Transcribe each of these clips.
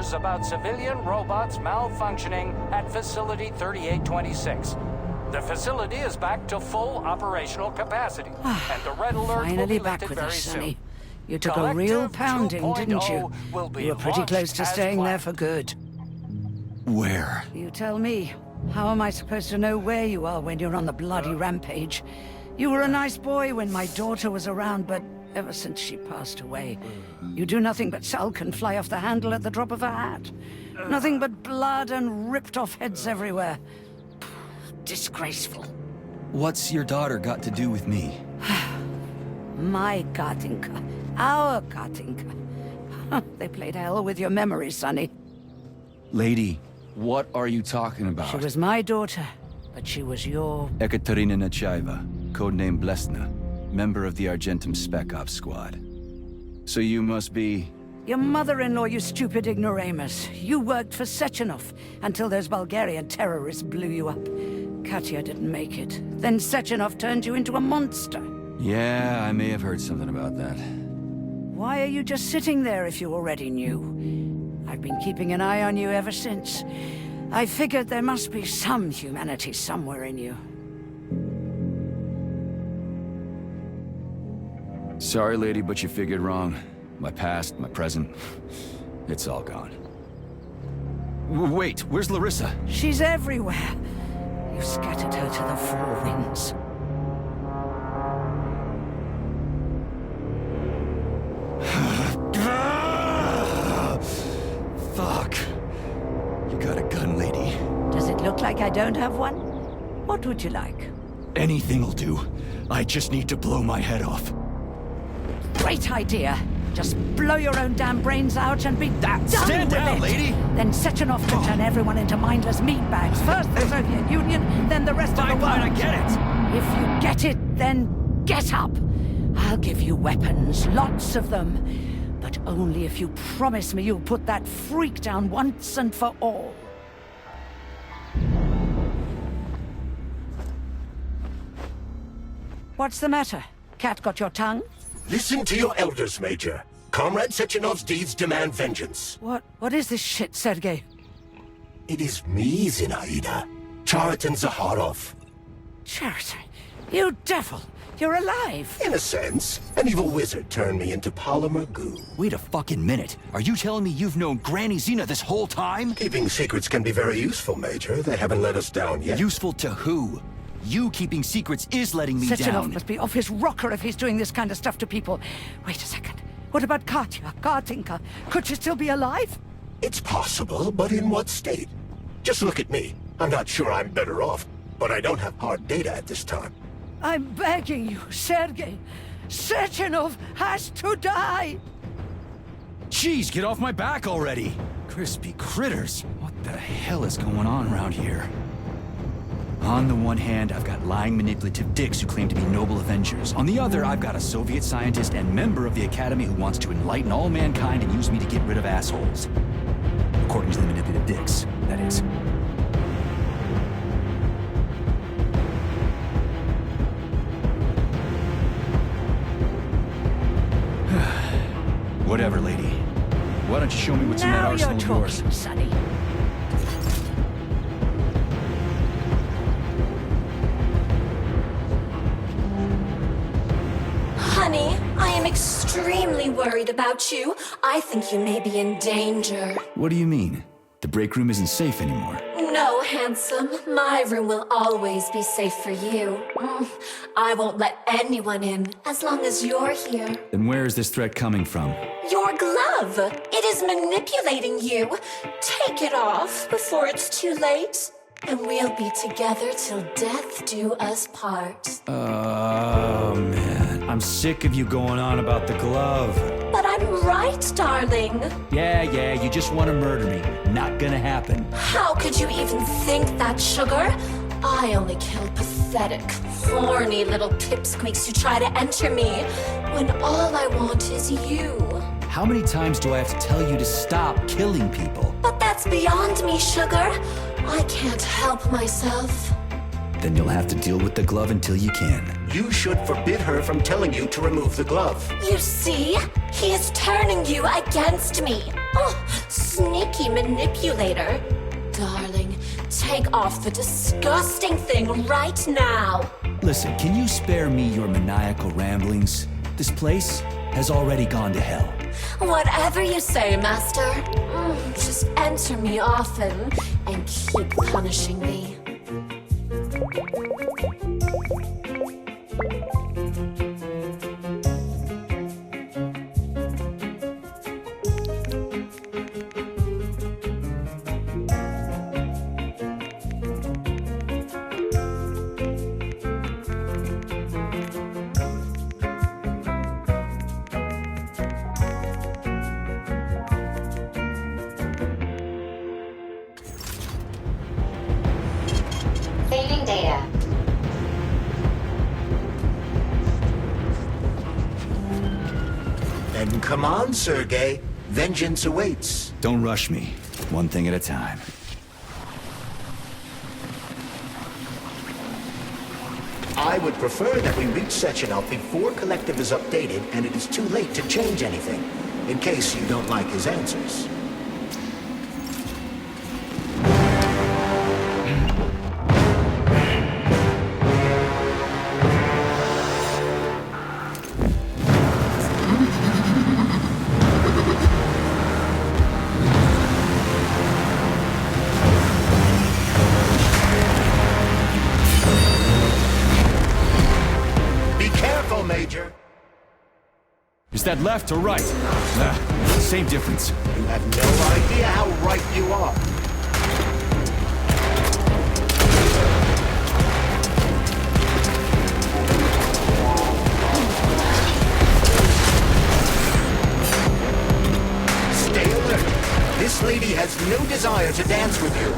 rumors about civilian robots malfunctioning at Facility 3826. The facility is back to full operational capacity, and the red alert will Finally be back lifted with very us, soon. Sonny. You took a real Collective pounding, didn't you? 2.0 will be You were pretty launched close to as staying there planned. for good. Where? You tell me. How am I supposed to know where you are when you're on the bloody rampage? You were a nice boy when my daughter was around, but ever since she passed away, you do nothing but sulk and fly off the handle at the drop of a hat. Nothing but blood and ripped off heads everywhere. Disgraceful. What's your daughter got to do with me? My Katinka. Our Katinka. They played hell with your memory, Sonny. Lady, what are you talking about? She was my daughter, but she was your... Ekaterina Nechaeva, codename Blesna, member of the Argentum Spec Ops squad. So you must be... Your mother-in-law, you stupid ignoramus. You worked for Sechenov until those Bulgarian terrorists blew you up. Katya didn't make it. Then Sechenov turned you into a monster. Yeah, I may have heard something about that. Why are you just sitting there if you already knew? I've been keeping an eye on you ever since. I figured there must be some humanity somewhere in you. Sorry, lady, but you figured wrong. My past, my present, it's all gone. Wait, where's Larissa? She's everywhere. You scattered her to the four winds. Fuck. You got a gun, lady. Does it look like I don't have one? What would you like? Anything'll do. I just need to blow my head off. Great idea. Just blow your own damn brains out and be done Stand with down, it. lady! Then Sechenov can turn everyone into mindless meatbags. First the Soviet Union, then the rest of the world. Fine, I get it! If you get it, then get up. I'll give you weapons, lots of them. But only if you promise me you'll put that freak down once and for all. What's the matter? Cat got your tongue? Listen to your elders, Major. Comrade Sechenov's deeds demand vengeance. What is this shit, Sergei? It is me, Zinaida. Chariton Zaharov. Chariton, you devil! You're alive! In a sense, an evil wizard turned me into polymer goo. Wait a fucking minute. Are you telling me you've known Granny Zena this whole time? Keeping secrets can be very useful, Major. They haven't let us down yet. Useful to who? You keeping secrets is letting me Sechenov down. must be off his rocker if he's doing this kind of stuff to people. Wait a second. What about Katya, Katinka? Could she still be alive? It's possible, but in what state? Just look at me. I'm not sure I'm better off, but I don't have hard data at this time. I'm begging you, Sergei. Sechenov has to die! Jeez, get off my back already! Crispy critters. What the hell is going on around here? On the one hand, I've got lying manipulative dicks who claim to be noble avengers. On the other, I've got a Soviet scientist and member of the Academy who wants to enlighten all mankind and use me to get rid of assholes. According to the manipulative dicks, that is. Whatever, lady. Why don't you show me what's in that Now arsenal you're of yours? talking, Sonny. Honey, I am extremely worried about you. I think you may be in danger. What do you mean? The break room isn't safe anymore. No, handsome. My room will always be safe for you. I won't let anyone in as long as you're here. Then where is this threat coming from? Your glove. It is manipulating you. Take it off before it's too late. And we'll be together till death do us part. Oh, man. I'm sick of you going on about the glove. But I'm right, darling. Yeah, you just want to murder me. Not gonna happen. How could you even think that, sugar? I only kill pathetic, horny little pipsqueaks who try to enter me, when all I want is you. How many times do I have to tell you to stop killing people? But that's beyond me, sugar. I can't help myself. Then you'll have to deal with the glove until you can. You should forbid her from telling you to remove the glove. You see? He is turning you against me. Oh, sneaky manipulator. Darling, take off the disgusting thing right now. Listen, can you spare me your maniacal ramblings? This place has already gone to hell. Whatever you say, Master. Just enter me often and keep punishing me. Saving data. Then come on, Sergei. Vengeance awaits. Don't rush me. One thing at a time. I would prefer that we reach Sechenov before Collective is updated and it is too late to change anything, in case you don't like his answers. Major. Is that left or right? Same difference. You have no idea how right you are. Stay alert. This lady has no desire to dance with you.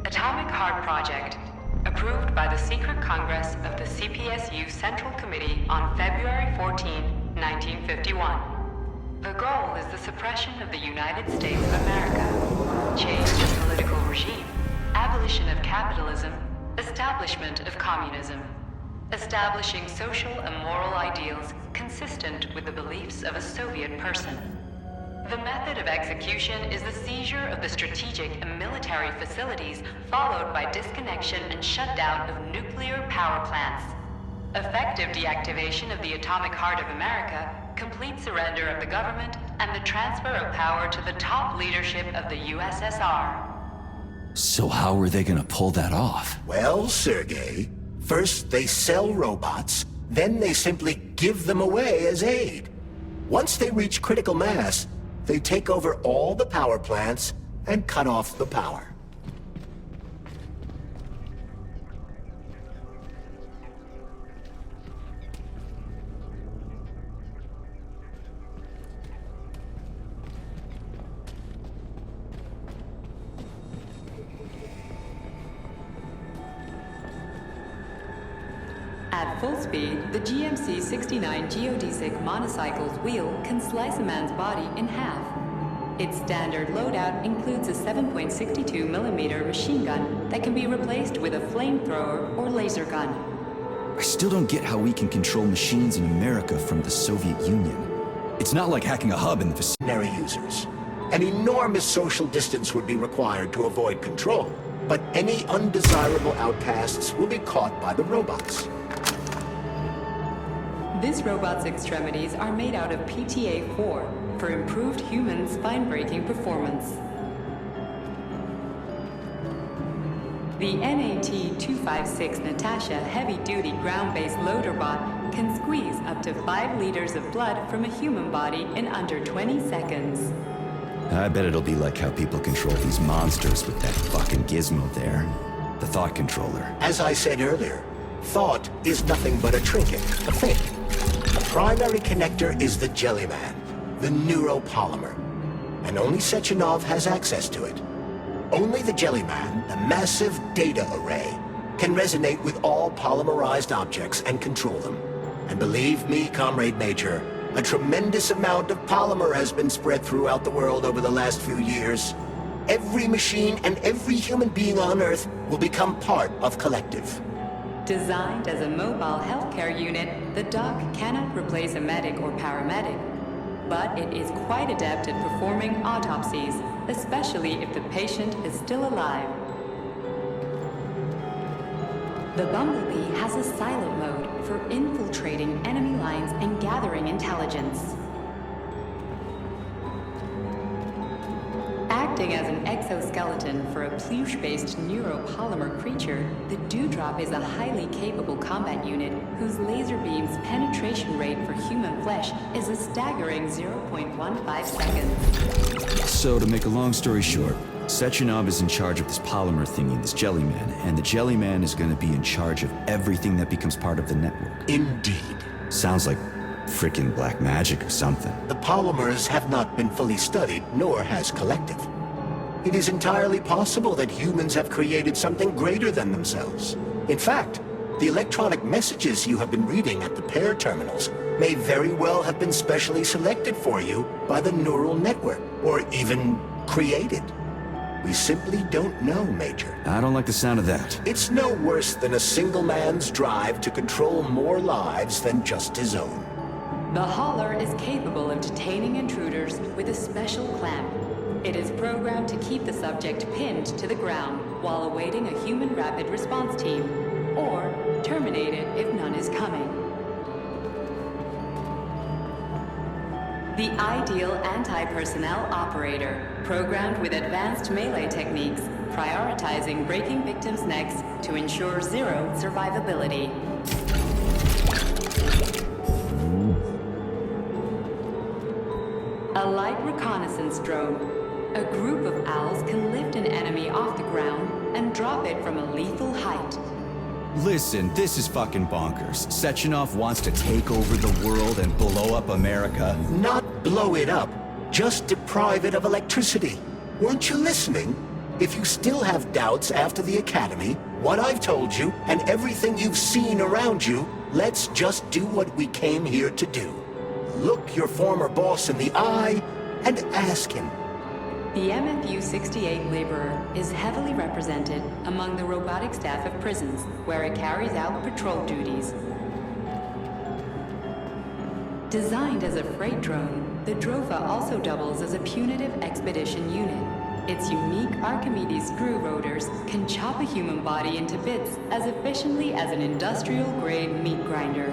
Atomic Heart Project, approved by the Secret Congress of the CPSU Central Committee on February 14, 1951. The goal is the suppression of the United States of America, change of political regime, abolition of capitalism, establishment of communism, establishing social and moral ideals consistent with the beliefs of a Soviet person. The method of execution is the seizure of the strategic and military facilities, followed by disconnection and shutdown of nuclear power plants. Effective deactivation of the Atomic Heart of America, complete surrender of the government, and the transfer of power to the top leadership of the USSR. So how are they gonna pull that off? Well, Sergei, first they sell robots, then they simply give them away as aid. Once they reach critical mass, they take over all the power plants and cut off the power. At full speed, the GMC-69 geodesic monocycle's wheel can slice a man's body in half. Its standard loadout includes a 7.62mm machine gun that can be replaced with a flamethrower or laser gun. I still don't get how we can control machines in America from the Soviet Union. It's It's not like hacking a hub in the facility. ordinary users. An enormous social distance would be required to avoid control, but any undesirable outcasts will be caught by the robots. This robot's extremities are made out of PTA-4 for improved human spine-breaking performance. The NAT-256 Natasha heavy-duty ground-based loader bot can squeeze up to 5 liters of blood from a human body in under 20 seconds. I bet it'll be like how people control these monsters with that fucking gizmo there. The thought controller. As I said earlier, thought is nothing but a trinket, a thing. The primary connector is the Jellyman, the neuropolymer, and only Sechenov has access to it. Only the Jellyman, the massive data array, can resonate with all polymerized objects and control them. And believe me, Comrade Major, a tremendous amount of polymer has been spread throughout the world over the last few years. Every machine and every human being on Earth will become part of Collective. Designed as a mobile healthcare unit, the doc cannot replace a medic or paramedic, but it is quite adept at performing autopsies, especially if the patient is still alive. The Bumblebee has a silent mode for infiltrating enemy lines and gathering intelligence. Acting as an exoskeleton for a pluche-based neuropolymer creature, the Dewdrop is a highly capable combat unit whose laser beam's penetration rate for human flesh is a staggering 0.15 seconds. So, to make a long story short, Sechenov is in charge of this polymer thingy, this Jellyman, and the Jellyman is gonna be in charge of everything that becomes part of the network. Indeed. Sounds like frickin' black magic or something. The polymers have not been fully studied, nor has Collective. It is entirely possible that humans have created something greater than themselves. In fact, the electronic messages you have been reading at the pair terminals may very well have been specially selected for you by the neural network, or even created. We simply don't know, Major. I don't like the sound of that. It's no worse than a single man's drive to control more lives than just his own. The Hauler is capable of detaining intruders with a special clamp. It is programmed to keep the subject pinned to the ground while awaiting a human rapid response team, or terminate it if none is coming. The ideal anti-personnel operator, programmed with advanced melee techniques, prioritizing breaking victims' necks to ensure zero survivability. A light reconnaissance drone. A group of owls can lift an enemy off the ground and drop it from a lethal height. Listen, this is fucking bonkers. Sechenov wants to take over the world and blow up America. Not blow it up, just deprive it of electricity. Weren't you listening? If you still have doubts after the Academy, what I've told you, and everything you've seen around you, let's just do what we came here to do. Look your former boss in the eye and ask him. The MFU-68 Laborer is heavily represented among the robotic staff of prisons, where it carries out patrol duties. Designed as a freight drone, the Drofa also doubles as a punitive expedition unit. Its unique Archimedes screw rotors can chop a human body into bits as efficiently as an industrial-grade meat grinder.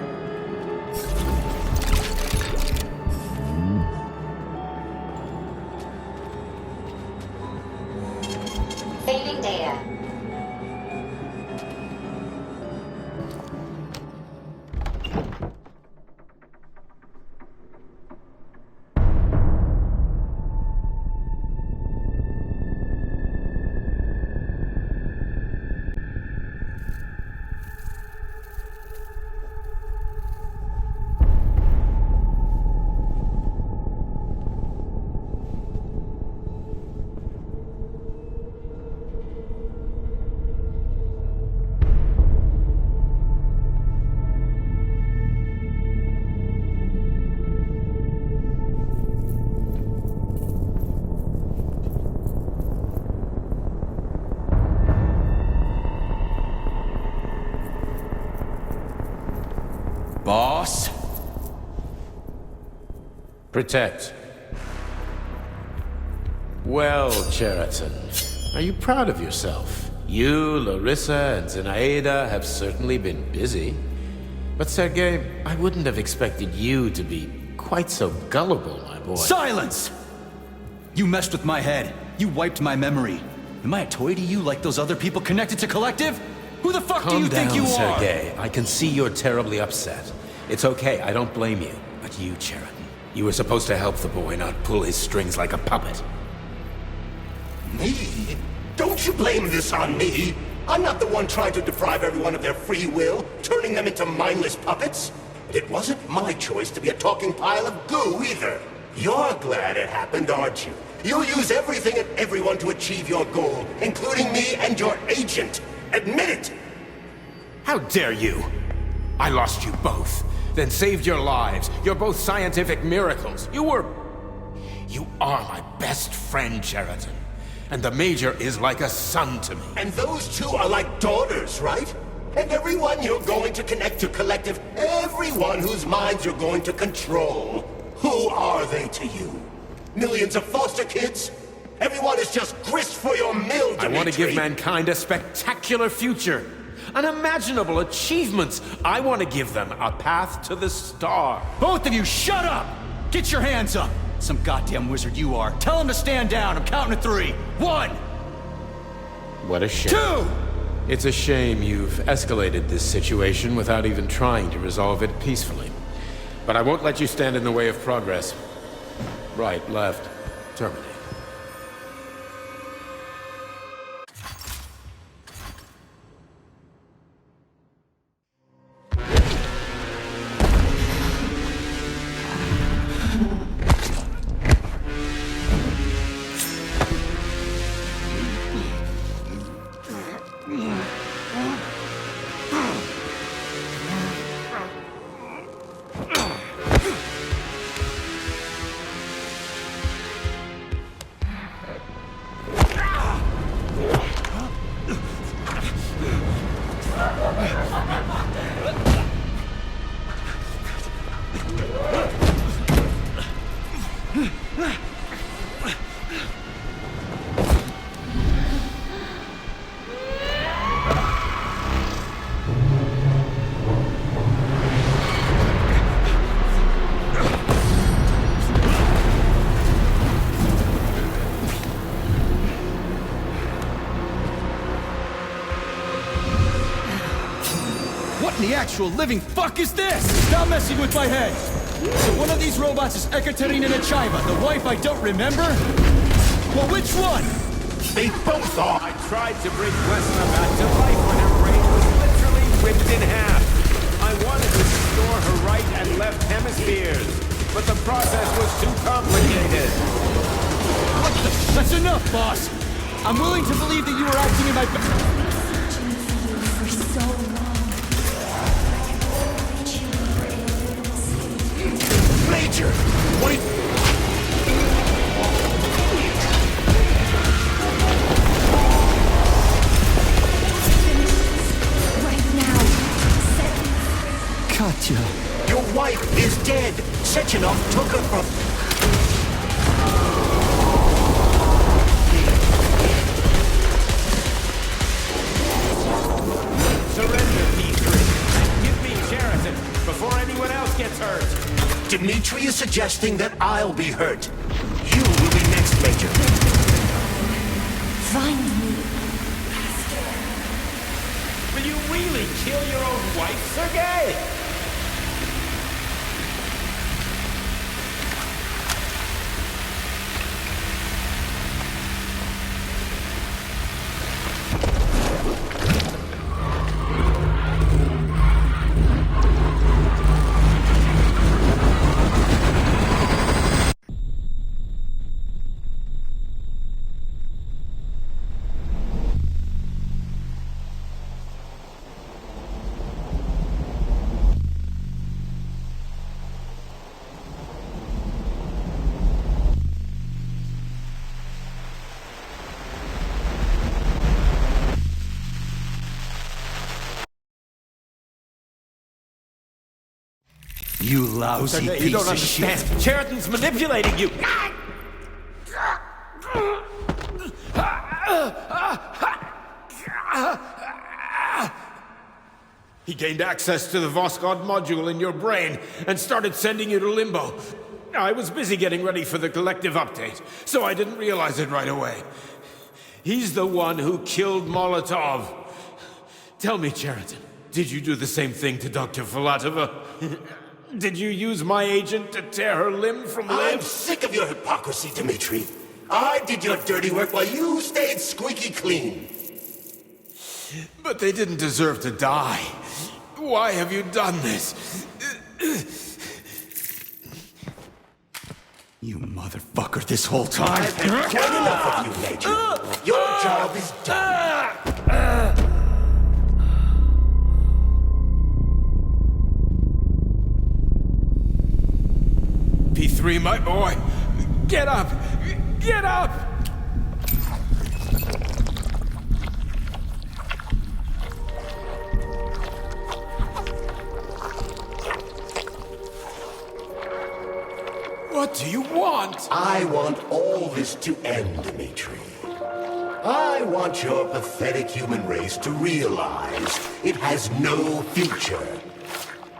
Saving data. Boss? Protect. Well, Cheriton, are you proud of yourself? You, Larissa, and Zenaida have certainly been busy. But Sergei, I wouldn't have expected you to be quite so gullible, my boy. Silence! You messed with my head. You wiped my memory. Am I a toy to you like those other people connected to Collective? Who the fuck do you think you are? Calm down, Sergei. I can see you're terribly upset. It's okay, I don't blame you. But you, Cheriton, you were supposed to help the boy, not pull his strings like a puppet. Me? Don't you blame this on me? I'm not the one trying to deprive everyone of their free will, turning them into mindless puppets. And it wasn't my choice to be a talking pile of goo either. You're glad it happened, aren't you? You'll use everything and everyone to achieve your goal, including me and your agent. Admit it! How dare you! I lost you both, then saved your lives. You're both scientific miracles. You are my best friend, Cheriton. And the Major is like a son to me. And those two are like daughters, right? And everyone you're going to connect to Collective, everyone whose minds you're going to control. Who are they to you? Millions of foster kids? Everyone is just grist for your mill, Dimitri. I want to give mankind a spectacular future. Unimaginable achievements. I want to give them a path to the star. Both of you, shut up! Get your hands up! Some goddamn wizard you are. Tell him to stand down. I'm counting to 3. 1! What a shame. 2! It's a shame you've escalated this situation without even trying to resolve it peacefully. But I won't let you stand in the way of progress. Right, left, terminate. The actual living fuck is this? Stop messing with my head! So one of these robots is Ekaterina Nechaeva, the wife I don't remember? Well, which one? They both are! I tried to bring Vesna back to life when her brain was literally ripped in half. I wanted to restore her right and left hemispheres, but the process was too complicated. What the? That's enough, boss! I'm willing to believe that you were acting in my... For so long. Major! Wait! Right now. Katya... Your wife is dead! Sechenov took her from... Surrender, P3. Give me Cheriton before anyone else gets hurt. Dimitri is suggesting that I'll be hurt. You will be next, Major. Find me. Will you really kill your own wife, Sergei? You lousy You piece don't of understand. shit. Cheriton's manipulating you. He gained access to the Voskhod module in your brain and started sending you to Limbo. I was busy getting ready for the collective update, so I didn't realize it right away. He's the one who killed Molotov. Tell me, Cheriton, did you do the same thing to Dr. Filatova? Did you use my agent to tear her limb from limb? I'm sick of your hypocrisy, Dmitri. I did your dirty work while you stayed squeaky clean. But they didn't deserve to die. Why have you done this? You motherfucker, this whole time. I've had quite enough of you, Major. Your job is done. P3, my boy. Get up! Get up! What do you want? I want all this to end, Dmitri. I want your pathetic human race to realize it has no future.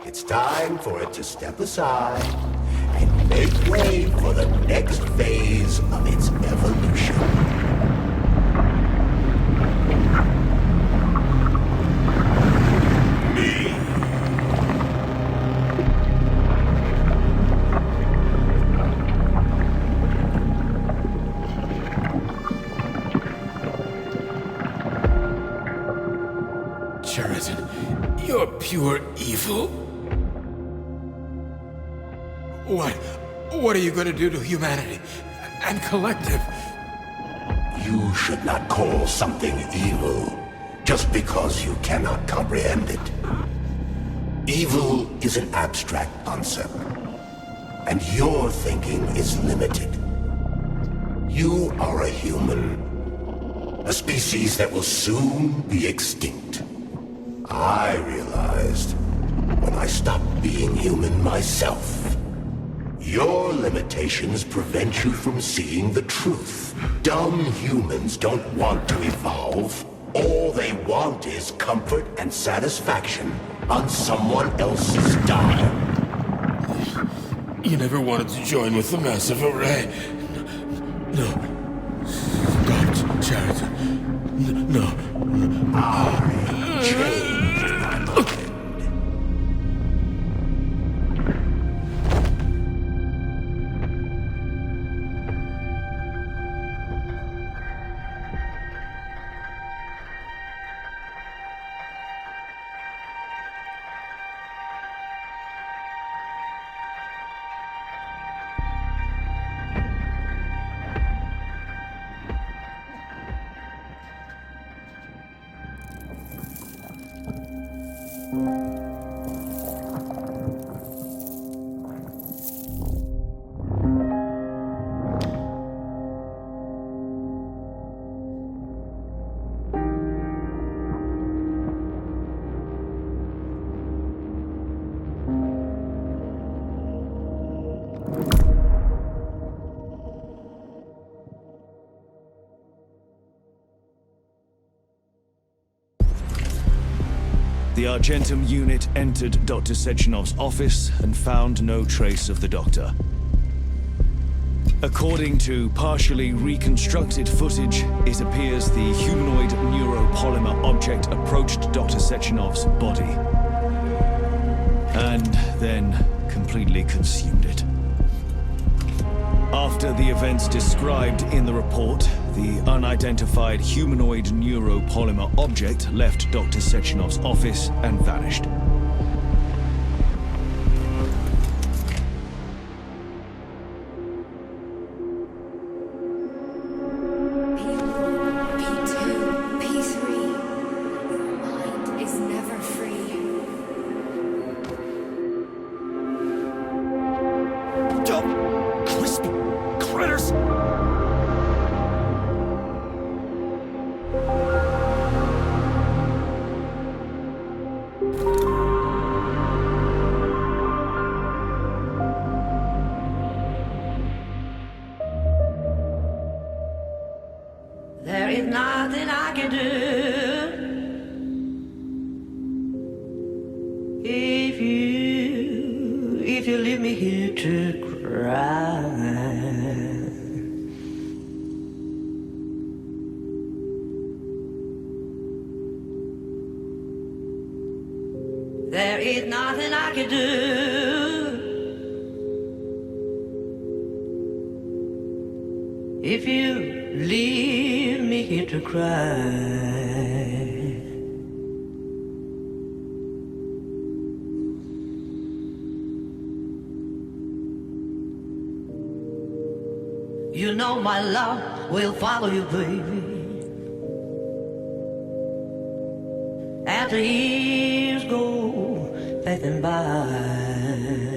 It's time for it to step aside and make way for the next phase of its evolution. Cheriton, you're pure evil. What are you going to do to humanity and collective? You should not call something evil just because you cannot comprehend it. Evil is an abstract concept, and your thinking is limited. You are a human, a species that will soon be extinct. I realized when I stopped being human myself. Your limitations prevent you from seeing the truth. Dumb humans don't want to evolve. All they want is comfort and satisfaction on someone else's dime. You never wanted to join with the massive array. No. Stop, Cheriton. No. I changed my mind. The Argentum unit entered Dr. Sechenov's office and found no trace of the doctor. According to partially reconstructed footage, it appears the humanoid neuropolymer object approached Dr. Sechenov's body and then completely consumed it. After the events described in the report, the unidentified humanoid neuropolymer object left Dr. Sechenov's office and vanished. P2, P3, your mind is never free. Crispy critters! There is nothing I can do. If you leave me here to cry. There is nothing I can do. If you leave me here to cry. You know my love will follow you, baby. As the years go passing by.